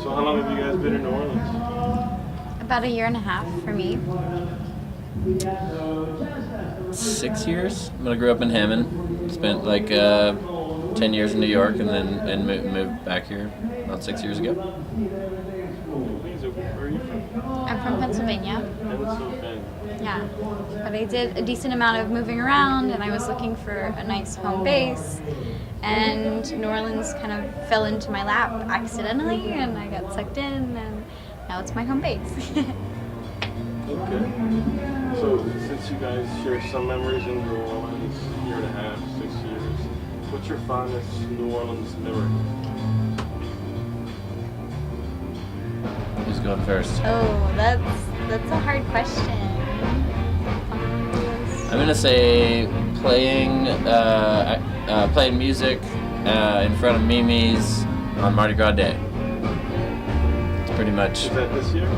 So how long have you guys been in New Orleans? About a year and a half for me. 6 years. I grew up in Hammond. Spent like 10 years in New York, and then moved back here about 6 years ago. Where are you from? I'm from Pennsylvania. Pennsylvania. Yeah, but I did a decent amount of moving around, and I was looking for a nice home base. And New Orleans kind of fell into my lap accidentally, and I got sucked in, and now it's my home base. Okay. So since you guys share some memories in New Orleans, a year and a half, 6 years, what's your fondest New Orleans memory? Who's going first? Oh, that's a hard question. I'm gonna say playing music in front of Mimi's on Mardi Gras Day. It's pretty much. Is that this year?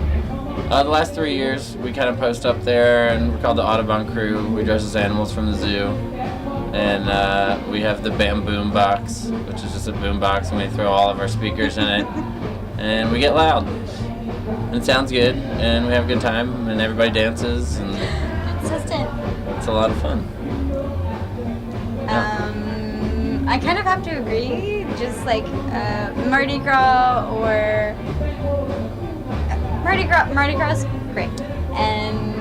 The last 3 years, we kind of post up there, and we're called the Audubon Crew. We dress as animals from the zoo, and we have the Bam Boom Box, which is just a boom box, and we throw all of our speakers in it, and we get loud. And it sounds good, and we have a good time, and everybody dances, and it's a lot of fun. I kind of have to agree, just like Mardi Gras or Mardi Gras is great, and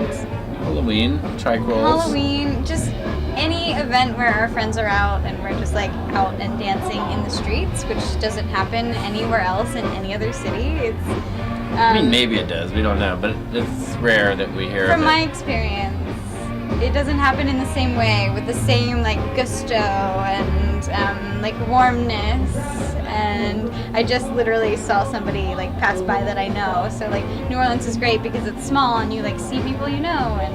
Halloween, Halloween, just any event where our friends are out and we're just like out and dancing in the streets, which doesn't happen anywhere else in any other city. It's I mean, maybe it does. We don't know, but it's rare that we hear of it. From my experience, it doesn't happen in the same way, with the same like gusto and like warmness. And I just literally saw somebody like pass by that I know. So like New Orleans is great because it's small and you like see people you know. And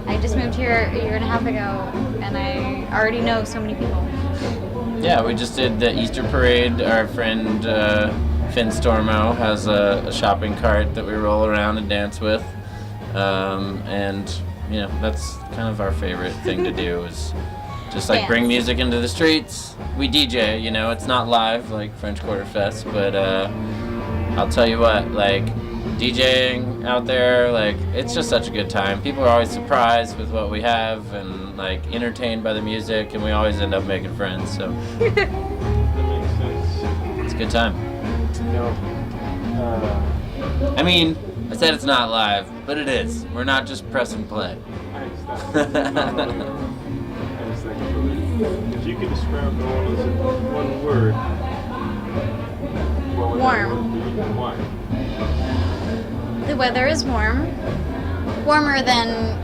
I just moved here a year and a half ago, and I already know so many people. Yeah, we just did the Easter parade. Our friend Finn Stormo has a shopping cart that we roll around and dance with, and you know, that's kind of our favorite thing to do, is just like bring music into the streets. We DJ, you know, it's not live like French Quarter Fest, but I'll tell you what, like DJing out there, like it's just such a good time. People are always surprised with what we have and like entertained by the music, and we always end up making friends, so That makes sense. it's a good time. You know, I mean, I said it's not live, but it is. We're not just pressing play. I understand. If you could describe New Orleans in one word, what would that word be and why? The weather is warm, warmer than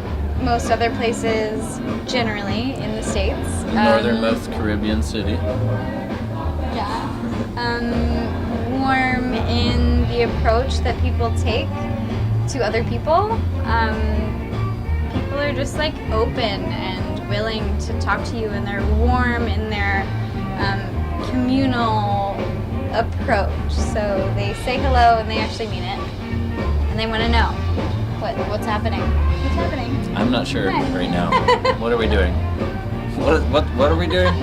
most other places generally in the States. Northernmost Caribbean city. Yeah. Warm in the approach that people take to other people. People are just like open and willing to talk to you, and they're warm in their communal approach. So they say hello and they actually mean it, and they want to know what's happening. What's happening? I'm not sure right now. What are we doing? What are we doing?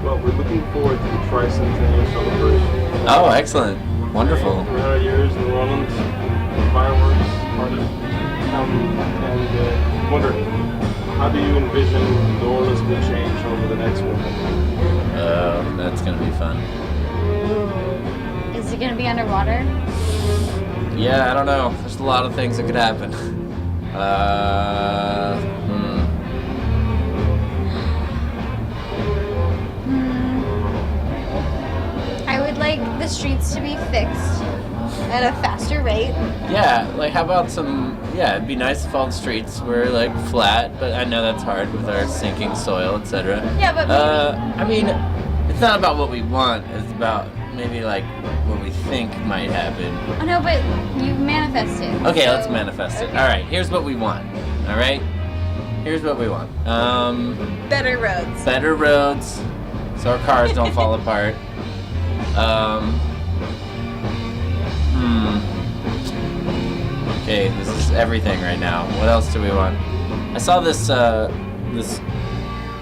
Well, we're looking forward to the tricentennial celebration. Oh, excellent. Wonderful. 300 years in New Orleans, fireworks, party. And wonder, how do you envision New Orleans will change over the next one? That's gonna be fun. Is it going to be underwater? Yeah, I don't know. There's a lot of things that could happen. I would like the streets to be fixed at a faster rate. Yeah, like how about it'd be nice if all the streets were like flat, but I know that's hard with our sinking soil, etc. Yeah, but I mean, it's not about what we want, it's about maybe like what we think might happen. Oh no, but you manifest it. Okay, so- let's manifest it. okay. Alright, here's what we want. Alright? Here's what we want. Better roads. Better roads, so our cars don't fall apart. Okay, this is everything right now. What else do we want? I saw this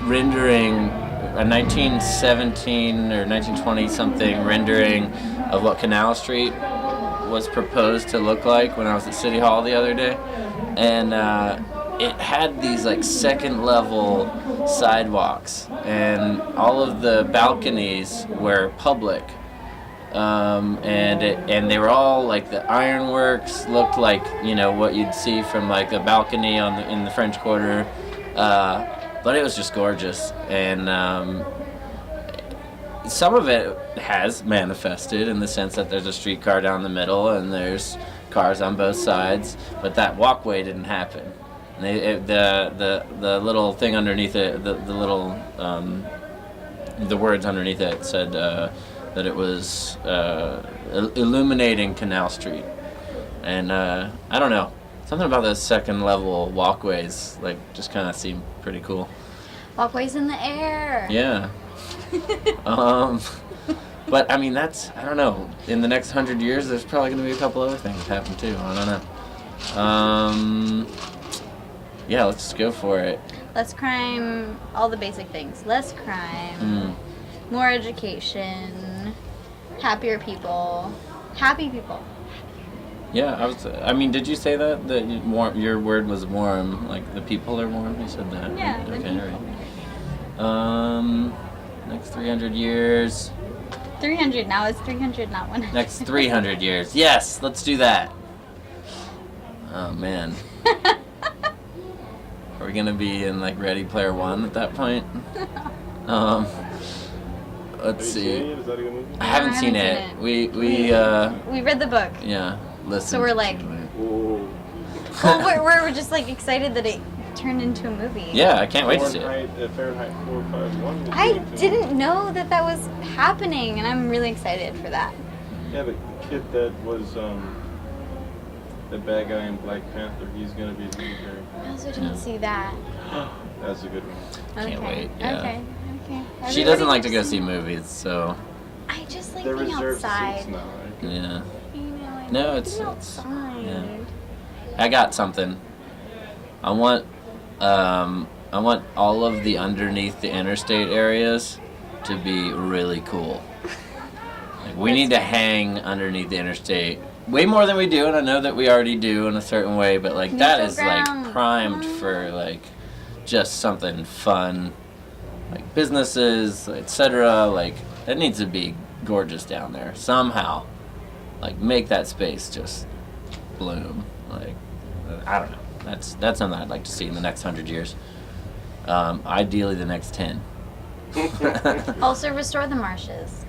rendering a 1917 or 1920 something rendering of what Canal Street was proposed to look like when I was at City Hall the other day, and it had these like second level sidewalks, and all of the balconies were public, and they were all like the ironworks looked like, you know, what you'd see from like a balcony in the French Quarter, but it was just gorgeous, and some of it has manifested in the sense that there's a streetcar down the middle and there's cars on both sides, but that walkway didn't happen. And the little thing underneath it, the little the words underneath it said that it was illuminating Canal Street, and I don't know, something about those second level walkways like just kind of seemed pretty cool. Walkways in the air. Yeah. But I mean, I don't know. In the next 100 years, there's probably going to be a couple other things happen too. I don't know. Yeah, let's just go for it. Less crime, all the basic things. Less crime, more education, happier people, happy people. Yeah, I mean, did you say that your word was warm? Like the people are warm. You said that. Yeah. Okay. The people. Right. Next 300 years. 300 now. It's 300, not 100. Next 300 years. Yes, let's do that. Oh man. Are we gonna be in like Ready Player One at that point? Let's see. Is that a good movie? I haven't seen it. We read the book. Yeah. Listen. So we're like, Whoa. well, we're just like excited that it turned into a movie. Yeah, I can't wait to see it. Fahrenheit 451. I didn't know that was happening, and I'm really excited for that. Yeah, the kid that was the bad guy in Black Panther, he's gonna be the lead character. I also didn't see that. That's a good one. Can't wait, yeah. Okay. She doesn't like to go see movies, so I just like They're being reserved outside. seats now, right? yeah. You know, I No, like it's being outside. yeah. I got something. I want all of the underneath the interstate areas to be really cool. Like, we need to hang underneath the interstate way more than we do, and I know that we already do in a certain way, but like that is like ground. primed for like just something fun, like businesses, etc. Like that needs to be gorgeous down there somehow. Like make that space just bloom. Like I don't know. That's something I'd like to see in the next 100 years. Ideally, the next 10. Also, restore the marshes.